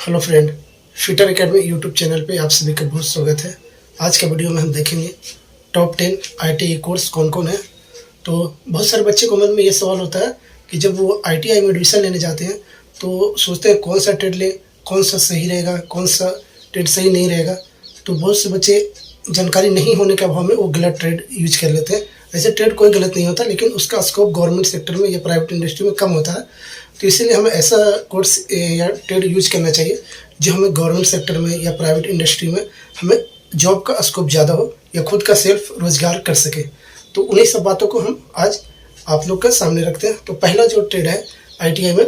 Hello friend, fitter academy YouTube channel पे आप सभी का बहुत स्वागत है। आज के वीडियो में हम देखेंगे टॉप 10 आईटीआई कोर्स कौन कौन है। तो बहुत सारे बच्चे को मन में ये सवाल होता है कि जब वो आईटीआई में एडमिशन लेने जाते हैं तो सोचते हैं कौन सा ट्रेड लें, कौन सा सही रहेगा, कौन सा ट्रेड सही नहीं रहेगा। तो बहुत से बच्चे जानकारी नहीं होने के अभाव में वो गलत ट्रेड यूज कर लेते हैं। ऐसे ट्रेड कोई गलत नहीं होता, लेकिन उसका स्कोप गवर्नमेंट सेक्टर में या प्राइवेट इंडस्ट्री में कम होता है। तो इसीलिए हमें ऐसा कोर्स या ट्रेड यूज करना चाहिए जो हमें गवर्नमेंट सेक्टर में या प्राइवेट इंडस्ट्री में हमें जॉब का स्कोप ज़्यादा हो या खुद का सेल्फ रोजगार कर सके। तो उन्हीं सब बातों को हम आज आप लोग के सामने रखते हैं। तो पहला जो ट्रेड है आईटीआई में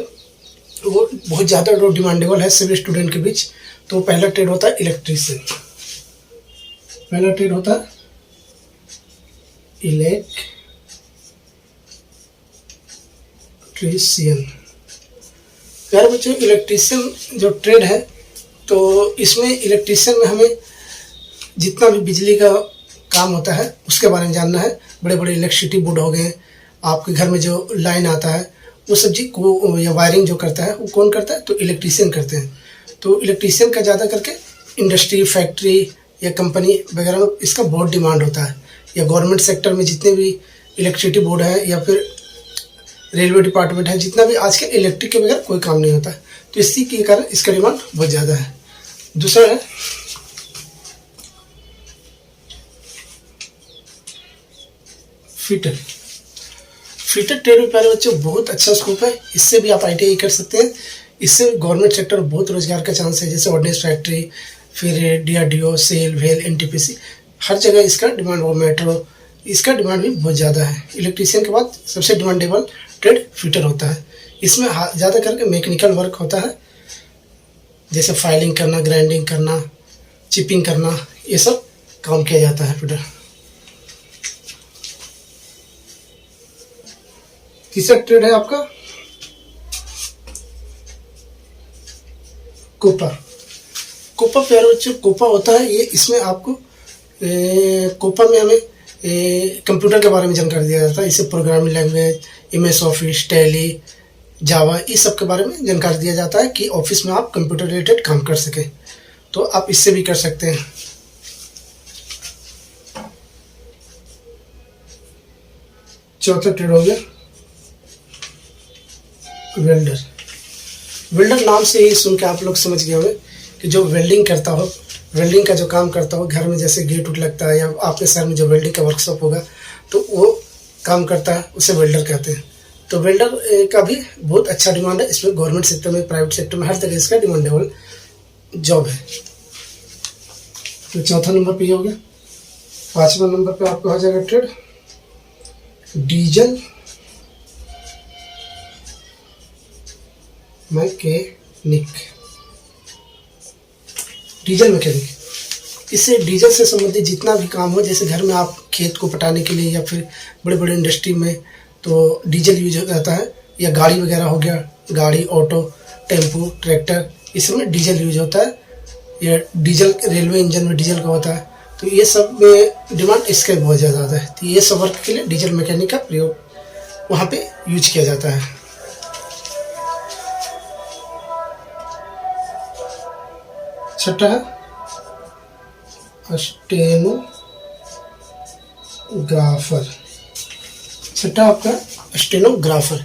वो बहुत ज़्यादा डिमांडेबल है सभी स्टूडेंट के बीच। तो पहला ट्रेड होता है इलेक्ट्रीशियन। पहला ट्रेड होता है इलेक्ट्रीशियन। प्यारे बच्चों, इलेक्ट्रीशियन जो ट्रेड है तो इसमें इलेक्ट्रीशियन में हमें जितना भी बिजली का काम होता है उसके बारे में जानना है। बड़े बड़े इलेक्ट्रिसिटी बोर्ड हो गए, आपके घर में जो लाइन आता है वो सब चीज को या वायरिंग जो करता है वो कौन करता है, तो इलेक्ट्रीशियन करते हैं। तो इलेक्ट्रीशियन का ज़्यादा करके इंडस्ट्री, फैक्ट्री या कंपनी वगैरह में इसका बहुत डिमांड होता है। या गवर्नमेंट सेक्टर में जितने भी इलेक्ट्रिसिटी बोर्ड है या फिर रेलवे डिपार्टमेंट है, जितना भी आज के इलेक्ट्रिक के बगैर कोई काम नहीं होता है। तो इसी के कारण इसका डिमांड बहुत ज़्यादा है। दूसरा है फिटर। फिटर ट्रेड में प्यारे बच्चों बहुत अच्छा स्कोप है। इससे भी आप आईटीआई कर सकते हैं। इससे गवर्नमेंट सेक्टर में बहुत रोजगार का चांस है, जैसे ऑर्डिनेंस फैक्ट्री, फिर डीआरडीओ, सेल, वेल, एनटीपीसी, हर जगह इसका डिमांड हो। मेट्रो, इसका डिमांड भी बहुत ज़्यादा है। इलेक्ट्रीशियन के बाद सबसे डिमांडेबल ट्रेड फिटर होता है। इसमें ज़्यादा करके मैकेनिकल वर्क होता है, जैसे फाइलिंग करना, ग्राइंडिंग करना, चिपिंग करना, ये सब काम किया जाता है फिटर। तीसरा ट्रेड है आपका कोपा। कोपा प्यारे बच्चों, कोपा होता है ये, इसमें आपको कोपा में हमें कंप्यूटर के बारे में जानकारी दिया जाता है। इसे programming language, MS Office, Tally, Java, इस सब के बारे में जानकारी दिया जाता है कि ऑफिस में आप कंप्यूटर रिलेटेड काम कर सकें। तो आप इससे भी कर सकते हैं। चौथा ट्रेड हो गया वेल्डर। वेल्डर नाम से ही सुन के आप लोग समझ गए होंगे कि जो वेल्डिंग करता हो, वेल्डिंग का जो काम करता हो, घर में जैसे गेट उट लगता है या आपके शहर में जो वेल्डिंग का वर्कशॉप होगा तो वो काम करता है, उसे वेल्डर कहते हैं। तो वेल्डर का भी बहुत अच्छा डिमांड है। इसमें गवर्नमेंट सेक्टर में, प्राइवेट सेक्टर में, हर जगह इसका डिमांडेबल जॉब है। तो चौथा नंबर पे हो गया। पांचवा नंबर पे आपको आ जाएगा trade diesel mechanic. Diesel mechanic, इससे डीजल से संबंधित जितना भी काम हो, जैसे घर में आप खेत को पटाने के लिए या फिर बड़े बड़े इंडस्ट्री में तो डीजल यूज हो जाता है, या गाड़ी वगैरह हो गया, गाड़ी, ऑटो, टेम्पो, ट्रैक्टर, इसमें डीजल यूज होता है। या डीजल रेलवे इंजन में डीजल का होता है। तो ये सब में डिमांड इसका बहुत ज़्यादा आता है। तो ये सब वर्क के लिए डीजल मैकेनिक का प्रयोग वहाँ पे यूज किया जाता है। छठा है स्टेनोग्राफर। छठा आपका स्टेनोग्राफर।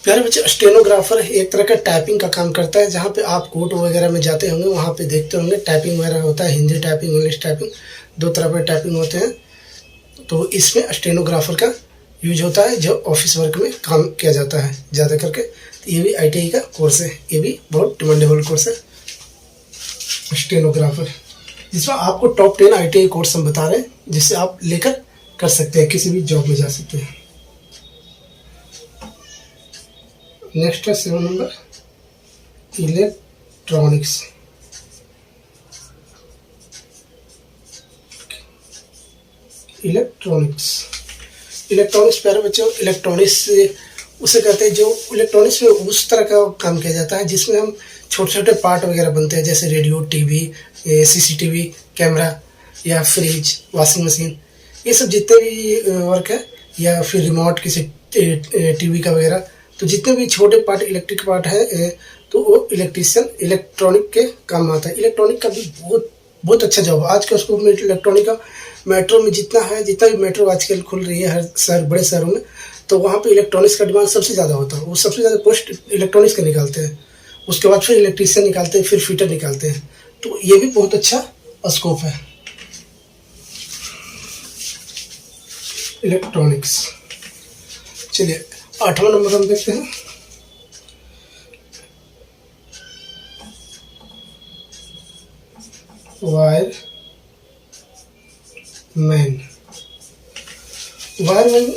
प्यारे बच्चे, स्टेनोग्राफर एक तरह का टाइपिंग का काम करता है। जहाँ पे आप कोर्ट वगैरह में जाते होंगे वहाँ पे देखते होंगे टाइपिंग वगैरह होता है, हिंदी टाइपिंग, इंग्लिश टाइपिंग, दो तरह के टाइपिंग होते हैं। तो इसमें स्टेनोग्राफर का यूज होता है जो ऑफिस वर्क में काम किया जाता है ज़्यादा करके। तो ये भी आईटीआई का कोर्स है, ये भी बहुत डिमांडेबल कोर्स है स्टेनोग्राफर, जिसमें आपको टॉप 10 आईटीआई कोर्स हम बता रहे हैं जिससे आप लेकर कर सकते हैं, किसी भी जॉब में जा सकते हैं। नेक्स्ट है 7 नंबर इलेक्ट्रॉनिक्स। इलेक्ट्रॉनिक्स प्यारे बच्चों, इलेक्ट्रॉनिक्स उसे कहते हैं जो इलेक्ट्रॉनिक्स में उस तरह का काम किया जाता है जिसमें हम छोटे छोटे पार्ट वगैरह बनते हैं, जैसे रेडियो, टीवी, सीसीटीवी कैमरा या फ्रिज, वॉशिंग मशीन, ये सब जितने भी वर्क है, या फिर रिमोट किसी टीवी का वगैरह, तो जितने भी छोटे पार्ट, इलेक्ट्रिक पार्ट है, तो वो इलेक्ट्रीशियन इलेक्ट्रॉनिक के काम में आता है। इलेक्ट्रॉनिक का भी बहुत बहुत अच्छा जॉब है आज के स्कोप में इलेक्ट्रॉनिक का। मेट्रो में जितना भी मेट्रो आजकल खुल रही है हर शहर, बड़े शहरों में, तो वहाँ पे इलेक्ट्रॉनिक्स का डिमांड सबसे ज़्यादा होता है। वो सबसे ज़्यादा पोस्ट इलेक्ट्रॉनिक्स का निकालते हैं, उसके बाद फिर इलेक्ट्रीशियन निकालते हैं, फिर फिटर निकालते हैं। तो ये भी बहुत अच्छा स्कोप है इलेक्ट्रॉनिक्स। चलिए 8वां नंबर हम देखते हैं। वायरमैन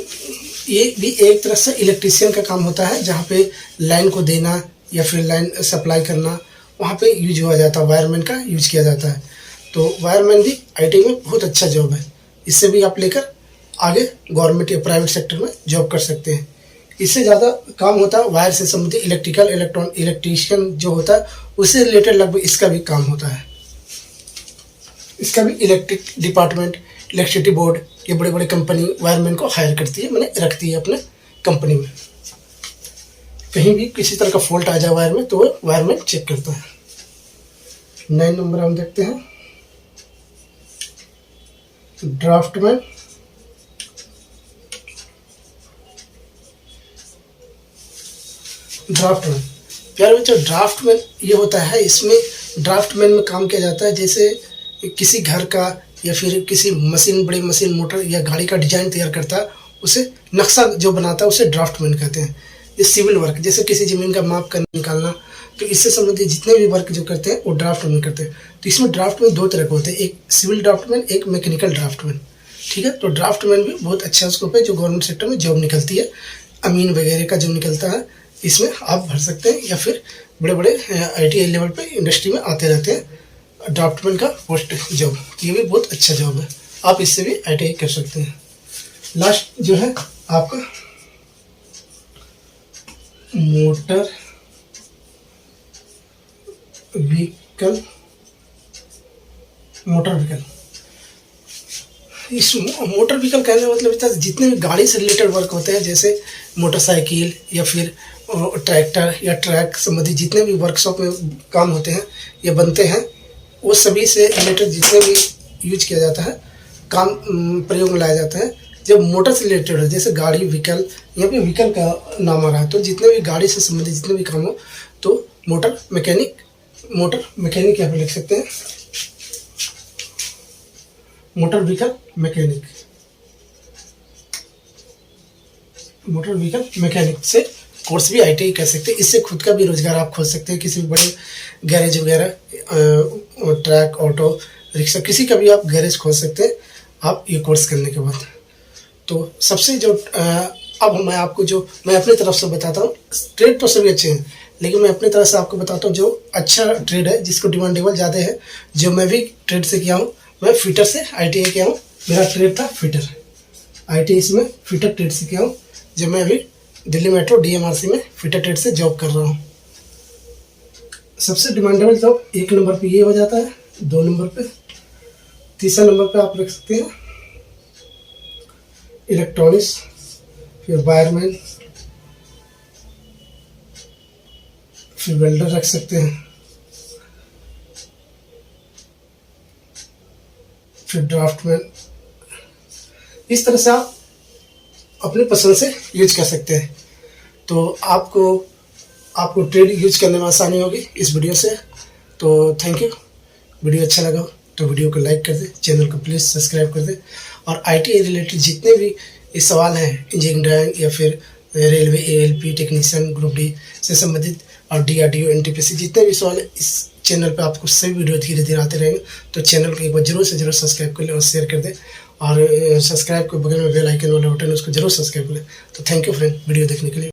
ये भी एक तरह से इलेक्ट्रीशियन का काम होता है, जहाँ पे लाइन को देना या फिर लाइन सप्लाई करना वहाँ पे यूज हुआ जाता है, वायरमैन का यूज किया जाता है। तो वायरमैन भी आईटी में बहुत अच्छा जॉब है। इससे भी आप लेकर आगे गवर्नमेंट या प्राइवेट सेक्टर में जॉब कर सकते हैं। इससे ज़्यादा काम होता है वायर से संबंधित इलेक्ट्रीशियन जो होता है उससे रिलेटेड लगभग इसका भी काम होता है। इसका भी इलेक्ट्रिक डिपार्टमेंट, इलेक्ट्रिसिटी बोर्ड, ये बड़े बड़े कंपनी वायरमैन को हायर करती है, मैंने रखती है अपने कंपनी में। कहीं भी किसी तरह का फॉल्ट आ जाए वायर में तो वो वायरमैन चेक करता है। 9 नंबर हम देखते हैं ड्राफ्टमैन। प्यारे बच्चों, ड्राफ्टमैन ये होता है, इसमें ड्राफ्टमैन में काम किया जाता है जैसे किसी घर का या फिर किसी मशीन, बड़ी मशीन, मोटर या गाड़ी का डिजाइन तैयार करता है, उसे नक्शा जो बनाता है उसे ड्राफ्टमैन कहते हैं। ये सिविल वर्क, जैसे किसी ज़मीन का माप कर निकालना, तो इससे संबंधित जितने भी वर्क जो करते हैं वो ड्राफ्टमैन करते हैं। तो इसमें ड्राफ्टमैन 2 तरह के होते हैं, एक सिविल ड्राफ्टमैन, एक मैकेनिकल ड्राफ्टमैन। ठीक है, तो ड्राफ्टमैन भी बहुत अच्छा स्कोप है, जो गवर्नमेंट सेक्टर में जॉब निकलती है, अमीन वगैरह का जो निकलता है, इसमें आप भर सकते हैं, या फिर बड़े बड़े ITI लेवल पे इंडस्ट्री में आते रहते हैं ड्राफ्टमैन का पोस्ट जॉब। ये भी बहुत अच्छा जॉब है, आप इससे भी ITI कर सकते हैं। लास्ट जो है आपका मोटर व्हीकल। इस मोटर व्हीकल कहने का मतलब जितने भी गाड़ी से रिलेटेड वर्क होते हैं, जैसे मोटरसाइकिल या फिर ट्रैक्टर या ट्रक संबंधित जितने भी वर्कशॉप में काम होते हैं या बनते हैं, वो सभी से रिलेटेड जितने भी यूज किया जाता है, काम प्रयोग में लाया जाता है जब मोटर से रिलेटेड है, जैसे गाड़ी, व्हीकल, यहाँ पे व्हीकल का नाम आ रहा है, तो जितने भी गाड़ी से संबंधित जितने भी काम हो तो मोटर मैकेनिक यहाँ पे लिख सकते हैं, मोटर व्हीकल मैकेनिक से कोर्स भी ITI कर सकते हैं। इससे खुद का भी रोजगार आप खोज सकते हैं, किसी भी बड़े गैरेज वगैरह, ट्रक, ऑटो रिक्शा, किसी का भी आप गैरेज खोज सकते हैं आप ये कोर्स करने के बाद। तो सबसे जो अब मैं आपको जो मैं अपनी तरफ से बताता हूँ, ट्रेड तो सभी अच्छे हैं, लेकिन मैं अपनी तरफ से आपको बताता हूँ जो अच्छा ट्रेड है, जिसको डिमांडेबल ज़्यादा है, जो मैं भी ट्रेड से किया हूँ। मैं फिटर से ITI किया हूँ, मेरा ट्रेड था फिटर, ITI में फिटर ट्रेड से किया हूँ, जब मैं अभी दिल्ली मेट्रो DMRC में फिटर ट्रेड से जॉब कर रहा हूँ। सबसे डिमांडेबल जॉब 1 नंबर पे ये हो जाता है, 2 नंबर पे, तीसरा नंबर पे आप रख सकते हैं इलेक्ट्रॉनिक्स, फिर वायरमैन, फिर वेल्डर रख सकते हैं, फिर ड्राफ्टमैन। इस तरह से आप अपने पसंद से यूज कर सकते हैं। तो आपको ट्रेड यूज करने में आसानी होगी इस वीडियो से। तो थैंक यू। वीडियो अच्छा लगा तो वीडियो को लाइक कर दें, चैनल को प्लीज़ सब्सक्राइब कर दें, और ITI रिलेटेड जितने भी इस सवाल हैं, इंजीनियरिंग ड्राइंग या फिर railway ALP technician group D से संबंधित, और DRDO NTPC जितने भी सवाल है, इस चैनल पे आपको सभी वीडियो धीरे धीरे आते रहेंगे। तो चैनल को एक बार जरूर से जरूर सब्सक्राइब कर लें और शेयर कर दें, और सब्सक्राइब के बगल में बेल आइकन वाला बटन है, उसको जरूर सब्सक्राइब करें। तो थैंक यू फ्रेंड वीडियो देखने के लिए।